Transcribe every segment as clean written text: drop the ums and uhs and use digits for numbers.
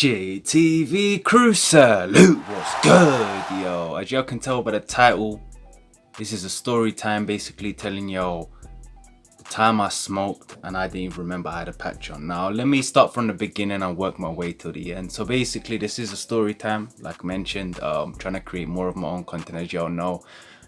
JTV Crew Salute, what's good, yo? As y'all can tell by the title, this is a story time, basically telling y'all the time I smoked and I didn't even remember I had a patch on. Now, let me start from the beginning and work my way to the end. So basically, this is a story time, like mentioned. Trying to create more of my own content, as y'all know.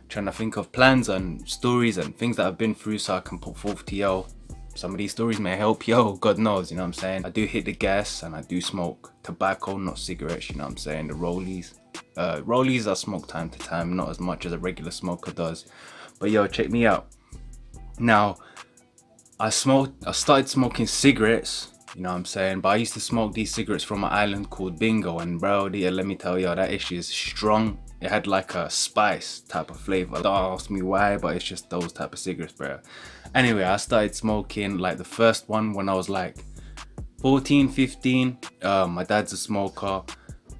Trying to think of plans and stories and things that I've been through so I can put forth to y'all. Some of these stories may help yo, God knows, you know what I'm saying? I do hit the gas and I do smoke tobacco, not cigarettes, you know what I'm saying? The rollies. Rollies I smoke time to time, not as much as a regular smoker does. But yo, check me out. Now, I started smoking cigarettes, you know what I'm saying? But I used to smoke these cigarettes from an island called Bingo. And bro, yeah, let me tell you, that issue is strong. It had like a spice type of flavor. Don't ask me why, but it's just those type of cigarettes, bro. Anyway, I started smoking like the first one when I was like 14, 15. My dad's a smoker.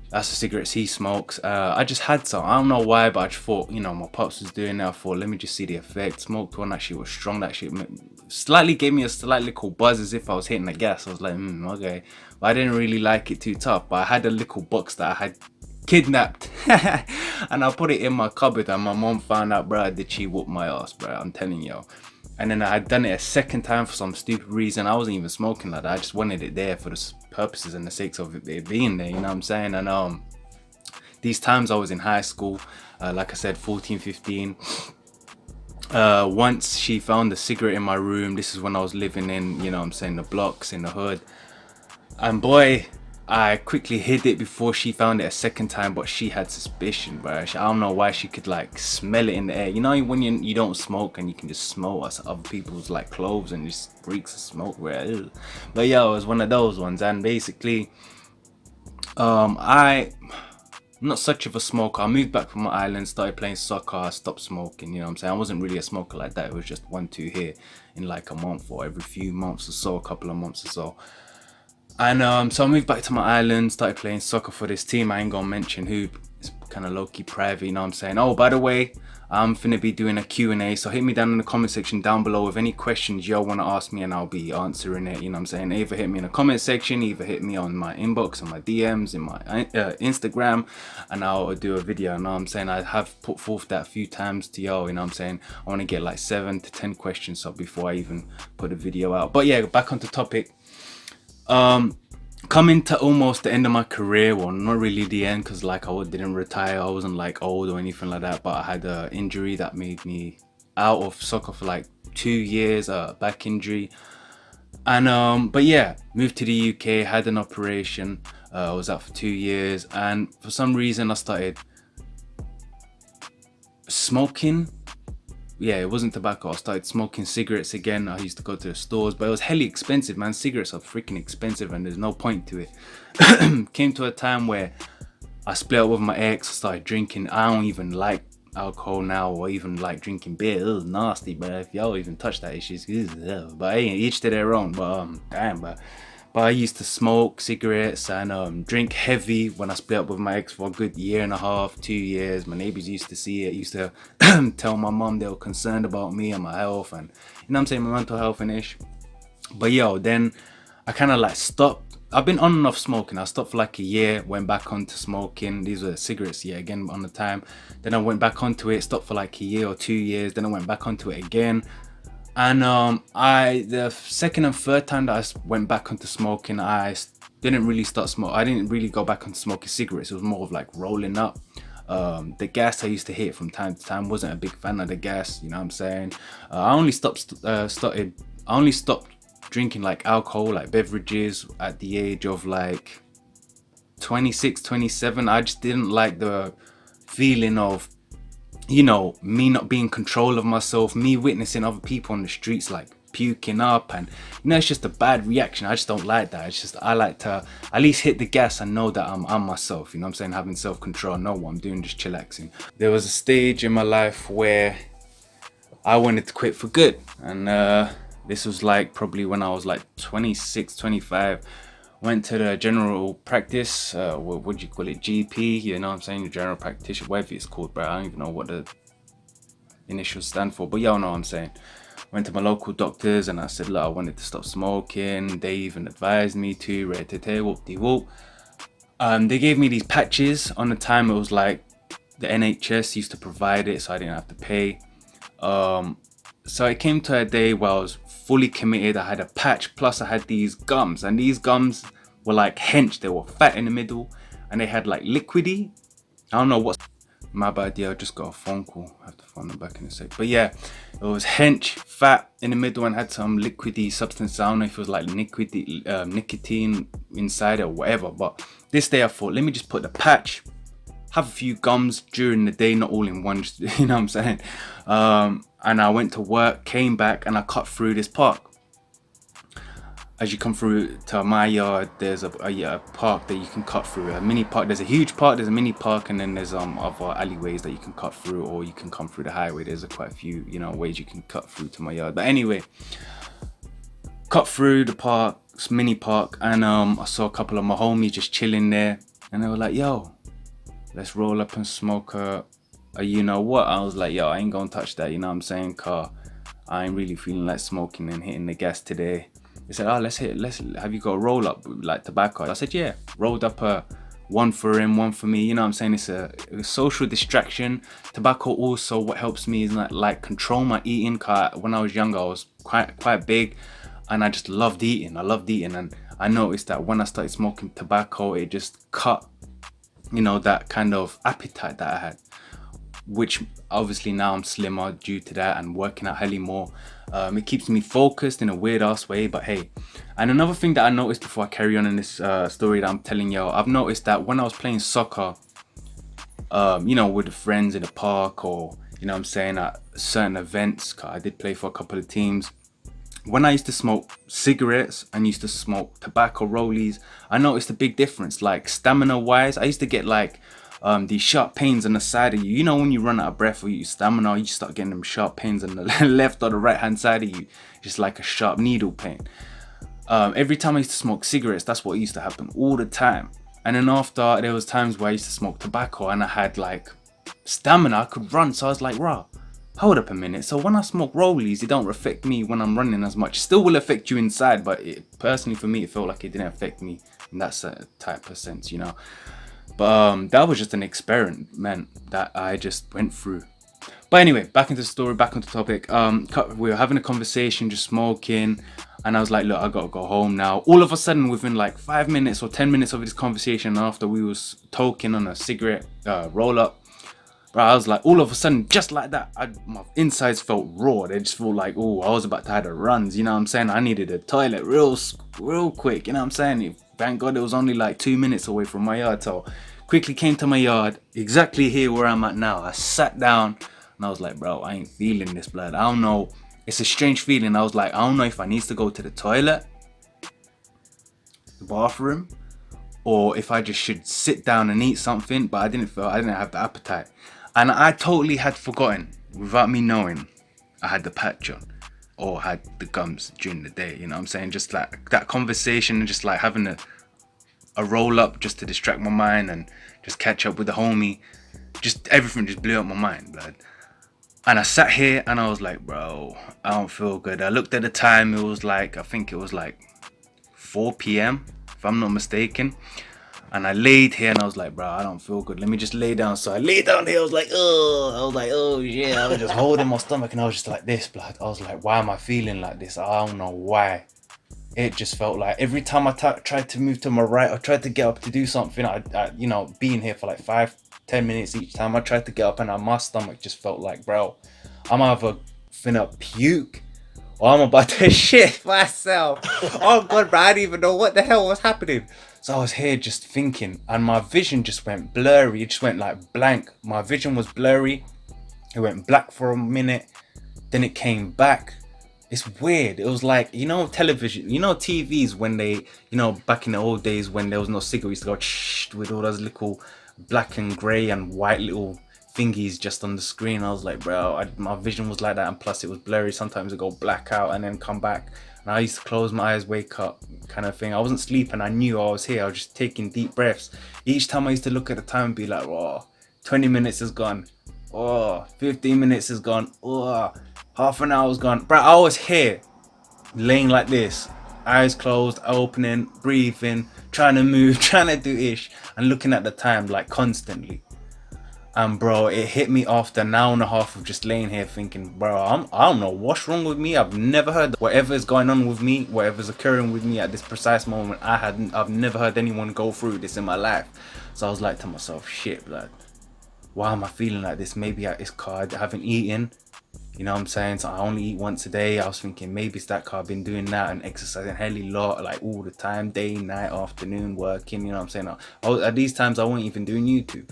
That's the cigarettes he smokes. I just had some. I don't know why, but I just thought, you know, my pops was doing it. I thought, let me just see the effect. Smoked one, that shit was strong. That shit slightly gave me a slight little buzz as if I was hitting the gas. I was like, okay. But I didn't really like it too tough. But I had a little box that I had kidnapped and I put it in my cupboard, and my mom found out, bro. Did she whoop my ass, bro? I'm telling you. And then I had done it a second time for some stupid reason. I wasn't even smoking like that. I just wanted it there for the purposes and the sakes of it being there, you know what I'm saying? And these times I was in high school, like I said, 14, 15. Once she found a cigarette in my room. This is when I was living in, you know what I'm saying, the blocks in the hood. And boy, I quickly hid it before she found it a second time, but she had suspicion, bro. I don't know why she could like smell it in the air. You know when you don't smoke and you can just smell other people's like clothes and just reeks of smoke, bro. But yeah, it was one of those ones. And basically, I'm not such of a smoker. I moved back from my island, started playing soccer, I stopped smoking, you know what I'm saying? I wasn't really a smoker like that. It was just 1-2 here in like a month or every few months or so, a couple of months or so. And so I moved back to my island, started playing soccer for this team. I ain't gonna mention who. It's kind of low-key private, you know what I'm saying? Oh, by the way, I'm finna be doing a Q&A, so hit me down in the comment section down below with any questions y'all want to ask me, and I'll be answering it, you know what I'm saying? Either hit me in the comment section, either hit me on my inbox, on my DMs, in my Instagram, and I'll do a video, you know what I'm saying? I have put forth that a few times to y'all, you know what I'm saying? I want to get like 7 to 10 questions up before I even put the video out. But yeah, back onto topic. Coming to almost the end of my career, well, not really the end, because like I didn't retire, I wasn't like old or anything like that, but I had an injury that made me out of soccer for like 2 years, back injury. And but yeah, moved to the UK, had an operation. I was out for 2 years, and for some reason I started smoking. Yeah, it wasn't tobacco. I started smoking cigarettes again. I used to go to the stores, but it was hella expensive, man. Cigarettes are freaking expensive and there's no point to it. Came to a time where I split up with my ex, started drinking. I don't even like alcohol now or even like drinking beer. It was nasty, bro. If y'all even touch that, it's just, but hey, each to their own. But damn, but I used to smoke cigarettes and drink heavy when I split up with my ex for a good 1.5 years, 2 years. My neighbors used to see it, used to tell my mom they were concerned about me and my health and, you know what I'm saying, my mental health and ish. But yo, then I kind of like stopped. I've been on and off smoking. I stopped for like a year, went back onto smoking. These were cigarettes, yeah, again on the time. Then I went back onto it, stopped for like a year or 2 years. Then I went back onto it again. And the second and third time that I went back onto smoking, I didn't really start smoking. I didn't really go back onto smoking cigarettes. It was more of like rolling up. The gas I used to hit from time to time, wasn't a big fan of the gas, you know what I'm saying? I only stopped drinking like alcohol, like beverages at the age of like 26, 27. I just didn't like the feeling of, you know, me not being in control of myself, me witnessing other people on the streets like puking up, and you know, it's just a bad reaction. I just don't like that. It's just, I like to at least hit the gas and know that I'm myself, you know what I'm saying, having self-control, know what I'm doing, just chillaxing. There was a stage in my life where I wanted to quit for good, and this was like probably when I was like 26, 25. Went to the general practice, what do you call it, GP, you know what I'm saying, the general practitioner, whatever it's called, bro. I don't even know what the initials stand for, but y'all know what I'm saying. Went to my local doctors and I said, look, I wanted to stop smoking. They even advised me to, whoop-de-whoop. They gave me these patches. On the time it was like the NHS used to provide it, so I didn't have to pay. So it came to a day where I was fully committed. I had a patch, plus I had these gums, and these gums were like hench. They were fat in the middle, and they had like liquidy. I don't know what's my bad. Yeah, I just got a phone call. I have to phone them back in a sec. But yeah, it was hench, fat in the middle, and had some liquidy substance. I don't know if it was like nicotine inside it or whatever. But this day I thought, let me just put the patch, have a few gums during the day, not all in one, just, you know what I'm saying? And I went to work, came back, and I cut through this park. As you come through to my yard, there's a park that you can cut through, a mini park. There's a huge park, there's a mini park, and then there's other alleyways that you can cut through, or you can come through the highway. There's quite a few, ways you can cut through to my yard. But anyway, cut through the park, this mini park, and I saw a couple of my homies just chilling there, and they were like, yo, let's roll up and smoke a you know what. I was like, yo, I ain't gonna touch that, you know what I'm saying, car. I ain't really feeling like smoking and hitting the gas today. They said, oh, let's have you got a roll up like tobacco? I said, yeah. Rolled up a one for him, one for me, you know what I'm saying. It's a social distraction. Tobacco also, what helps me is like control my eating, cause when I was younger I was quite big, and I just loved eating. And I noticed that when I started smoking tobacco, it just cut that kind of appetite that I had, which obviously now I'm slimmer due to that and working out hella more. It keeps me focused in a weird ass way, but hey. And another thing that I noticed before I carry on in this story that I'm telling y'all, I've noticed that when I was playing soccer, with friends in the park, or what I'm saying, at certain events, 'cause I did play for a couple of teams. When I used to smoke cigarettes and used to smoke tobacco rollies, I noticed a big difference. Like stamina wise, I used to get like these sharp pains on the side of you. You know, when you run out of breath or you stamina, you start getting them sharp pains on the left or the right hand side of you, just like a sharp needle pain. Every time I used to smoke cigarettes, that's what used to happen all the time. And then after, there was times where I used to smoke tobacco and I had like stamina, I could run. So I was like, rah, hold up a minute. So when I smoke rollies, it don't affect me when I'm running as much. Still will affect you inside, but personally for me, it felt like it didn't affect me in that type of sense, But that was just an experiment that I just went through. But anyway, back into the story, back onto the topic. We were having a conversation, just smoking, and I was like, look, I gotta go home now. All of a sudden, within like 5 minutes or 10 minutes of this conversation, after we was talking on a cigarette roll up, bro, I was like, all of a sudden, just like that, my insides felt raw. They just felt like, oh, I was about to have the runs, you know what I'm saying? I needed a toilet real quick, you know what I'm saying? Thank God it was only like 2 minutes away from my yard, so quickly came to my yard, exactly here where I'm at now. I sat down and I was like, bro, I ain't feeling this, blood. I don't know. It's a strange feeling. I was like, I don't know if I need to go to the toilet, the bathroom, or if I just should sit down and eat something, but I didn't have the appetite. And I totally had forgotten, without me knowing, I had the patch on or had the gums during the day, you know what I'm saying? Just like that conversation and just like having a roll up just to distract my mind and just catch up with the homie. Just everything just blew up my mind, blood. And I sat here and I was like, bro, I don't feel good. I looked at the time, I think it was like 4 p.m. if I'm not mistaken. And I laid here and I was like, bro, I don't feel good. Let me just lay down. So I lay down here. I was like, oh yeah. I was just holding my stomach and I was just like this, blood. I was like, why am I feeling like this? I don't know why. It just felt like every time I tried to move to my right or tried to get up to do something, I being here for like 5-10 minutes each time, I tried to get up and my stomach just felt like, bro, I'm either finna puke or I'm about to shit myself. Oh God, bro, I didn't even know what the hell was happening. So I was here just thinking and my vision just went blurry. It just went like blank. My vision was blurry. It went black for a minute. Then it came back. It's weird. It was like, television, TVs when they, back in the old days when there was no cigarettes, to go with all those little black and grey and white little thingies just on the screen. I was like, bro, my vision was like that, and plus it was blurry. Sometimes it go black out and then come back. And I used to close my eyes, wake up, kind of thing. I wasn't sleeping. I knew I was here. I was just taking deep breaths. Each time I used to look at the time and be like, oh, 20 minutes is gone. Oh, 15 minutes is gone. Oh, half an hour's gone. Bro, I was here, laying like this, eyes closed, opening, breathing, trying to move, trying to do ish, and looking at the time like constantly. And bro, it hit me after an hour and a half of just laying here thinking, bro, I don't know what's wrong with me. I've never heard whatever is going on with me, whatever's occurring with me at this precise moment. I've never heard anyone go through this in my life. So I was like to myself, shit, blood, why am I feeling like this? Maybe it's cause I haven't eaten. You know what I'm saying? So I only eat once a day. I was thinking maybe it's that cause I've been doing that and exercising hella lot, like all the time, day, night, afternoon, working. You know what I'm saying? At these times I wasn't even doing YouTube.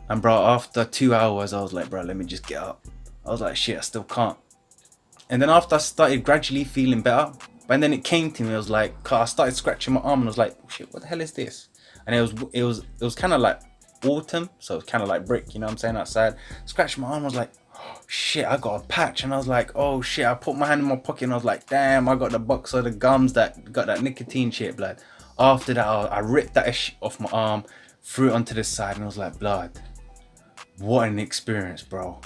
And bro, after 2 hours, I was like, bro, let me just get up. I was like, shit, I still can't. And then after I started gradually feeling better, and then it came to me, I was like, I started scratching my arm and I was like, oh, shit, what the hell is this? And it was kind of like autumn, so it's kind of like brick, you know what I'm saying, outside. Scratched my arm, I was like, oh, shit, I got a patch. And I was like, oh shit, I put my hand in my pocket and I was like, damn, I got the box of the gums that got that nicotine shit, blood. After that, I ripped that off my arm, threw it onto the side, and I was like, blood, what an experience, bro.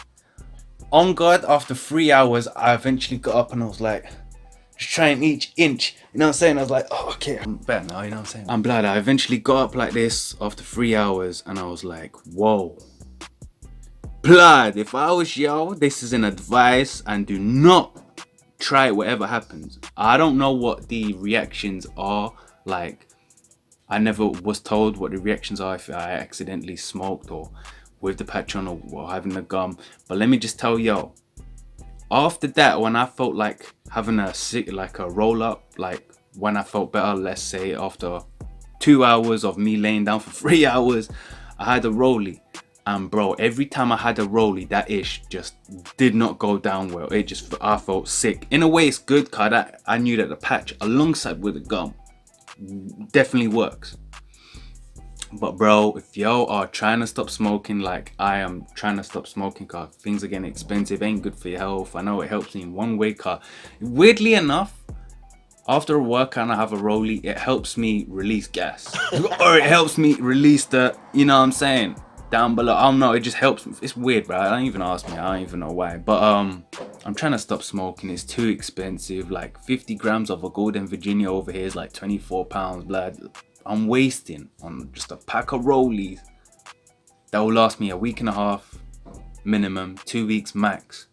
On God, after 3 hours, I eventually got up and I was like, just trying each inch, you know what I'm saying? I was like, oh, okay, I'm better now, you know what I'm saying? I'm glad I eventually got up like this after 3 hours and I was like, whoa. Blood, if I was y'all, this is an advice, and do not try it whatever happens. I don't know what the reactions are, like, I never was told what the reactions are if I accidentally smoked or with the patch on or having the gum. But let me just tell y'all, after that, when I felt like having a roll up, like when I felt better, let's say after 2 hours of me laying down for 3 hours, I had a rollie. And bro, every time I had a rollie, that ish just did not go down well. I felt sick. In a way, it's good because I knew that the patch alongside with the gum definitely works. But bro, if y'all are trying to stop smoking like I am trying to stop smoking, cause things are getting expensive, ain't good for your health. I know it helps me in one way, cause weirdly enough, after a workout and I have a rollie, it helps me release gas. Or it helps me release the, you know what I'm saying, down below. I don't know, it just helps me. It's weird, bro. Don't even ask me, I don't even know why. But I'm trying to stop smoking. It's too expensive. Like 50 grams of a Golden Virginia over here is like 24 pounds, blood. I'm wasting on just a pack of rollies that will last me a week and a half minimum, 2 weeks max.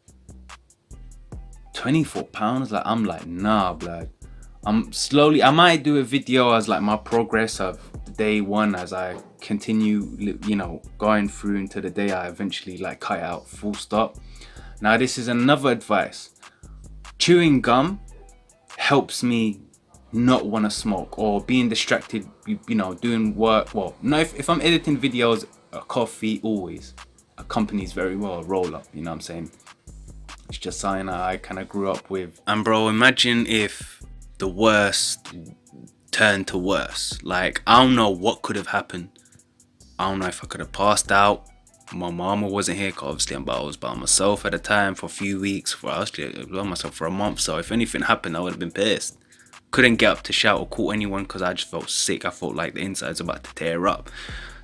24 pounds, like I'm like, nah, blood. I might do a video as like my progress of day one as I continue, you know, going through into the day I eventually like cut out, full stop. Now this is another advice. Chewing gum helps me not want to smoke, or being distracted, you know, doing work. Well, no, if I'm editing videos, a coffee always accompanies very well a roll up, you know what I'm saying? It's just something I kind of grew up with. And bro, imagine if the worst turned to worse. Like, I don't know what could have happened. I don't know if I could have passed out. My mama wasn't here, cause obviously I was by myself at the time for a few weeks. I was by myself for a month, so if anything happened, I would have been pissed. Couldn't get up to shout or call anyone because I just felt sick. I felt like the inside's about to tear up.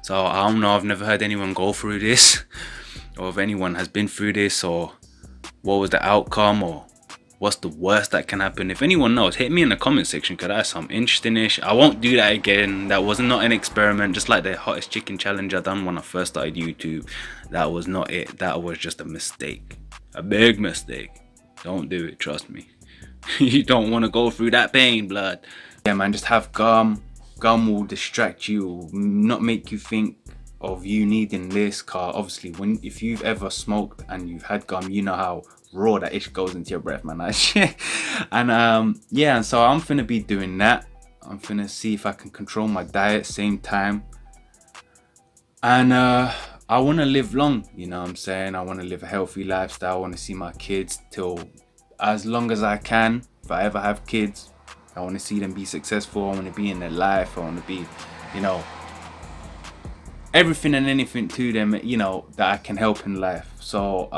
So I don't know, I've never heard anyone go through this, or if anyone has been through this, or what was the outcome, or what's the worst that can happen. If anyone knows, hit me in the comment section, because that's some interesting-ish. I won't do that again. That was not an experiment, just like the hottest chicken challenge I done when I first started YouTube. That was not it. That was just a mistake, a big mistake. Don't do it, trust me. You don't want to go through that pain, blood. Yeah, man, just have gum. Gum will distract you, will not make you think of you needing this. Car, obviously, if you've ever smoked and you've had gum, you know how raw that ish goes into your breath, man. That shit. And yeah, and so I'm finna be doing that. I'm finna see if I can control my diet same time. And I want to live long, you know what I'm saying? I want to live a healthy lifestyle. I want to see my kids till as long as I can. If I ever have kids, I want to see them be successful. I want to be in their life. I want to be, you know, everything and anything to them, you know, that I can help in life. So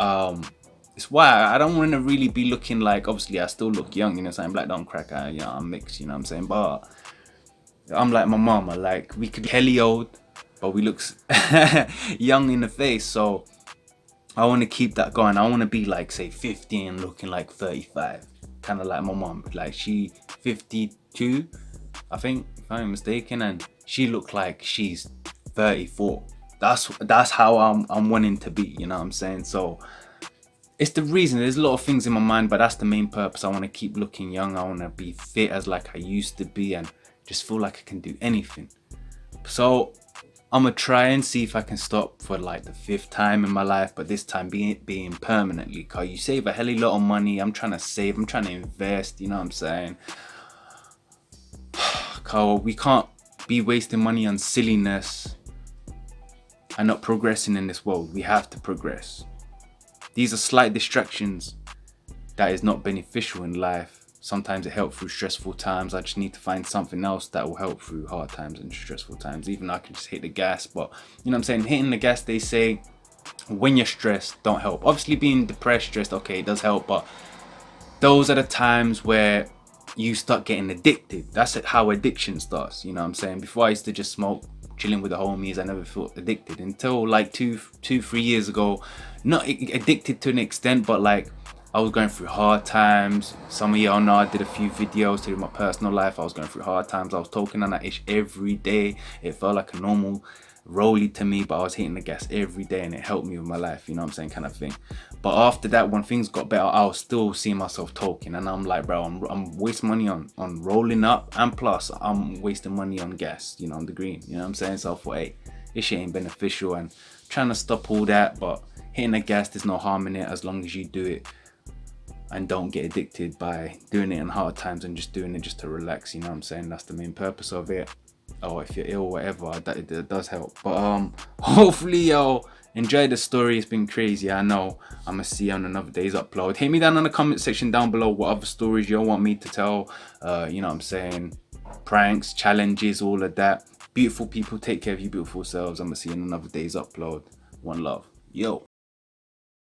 it's why I don't want to really be looking like, obviously I still look young, you know what I'm saying? Black don't crack, you know, I'm mixed, you know what I'm saying? But I'm like my mama, like we could be hella old, but we look young in the face. So I want to keep that going. I want to be like, say, 50 and looking like 35. Kind of like my mom. Like, she 52, I think. if I'm mistaken, and she looked like she's 34. That's how I'm wanting to be, you know what I'm saying? So it's the reason. There's a lot of things in my mind, but that's the main purpose. I want to keep looking young. I want to be fit as like I used to be, and just feel like I can do anything. So I'm gonna try and see if I can stop for like the 5th time in my life, but this time being permanently. Cause you save a hell of a lot of money. I'm trying to save. I'm trying to invest. You know what I'm saying? Cause we can't be wasting money on silliness and not progressing in this world. We have to progress. These are slight distractions that is not beneficial in life. Sometimes it helps through stressful times. I just need to find something else that will help through hard times and stressful times. Even though I can just hit the gas, but you know what I'm saying? Hitting the gas, they say, when you're stressed, don't help. Obviously being depressed, stressed, okay, it does help, but those are the times where you start getting addicted. That's how addiction starts, you know what I'm saying? Before I used to just smoke, chilling with the homies, I never felt addicted until like 3 years ago. Not addicted to an extent, but like I was going through hard times. Some of y'all know I did a few videos to my personal life. I was going through hard times. I was talking on that ish every day. It felt like a normal rollie to me, but I was hitting the gas every day, and it helped me with my life, you know what I'm saying, kind of thing. But after that, when things got better, I was still seeing myself talking, and I'm like, bro, I'm wasting money on rolling up, and plus I'm wasting money on gas, you know, on the green, you know what I'm saying. So I thought, hey, this shit ain't beneficial, and trying to stop all that. But hitting the gas, there's no harm in it as long as you do it and don't get addicted by doing it in hard times and just doing it just to relax, you know what I'm saying. That's the main purpose of it. Or if you're ill or whatever, that it does help. But hopefully y'all enjoy the story. It's been crazy. I know. I'm gonna see you on another day's upload. Hit me down in the comment section down below what other stories y'all want me to tell. You know what I'm saying, pranks, challenges, all of that. Beautiful people, take care of your beautiful selves. I'm gonna see you in another day's upload. One love. Yo.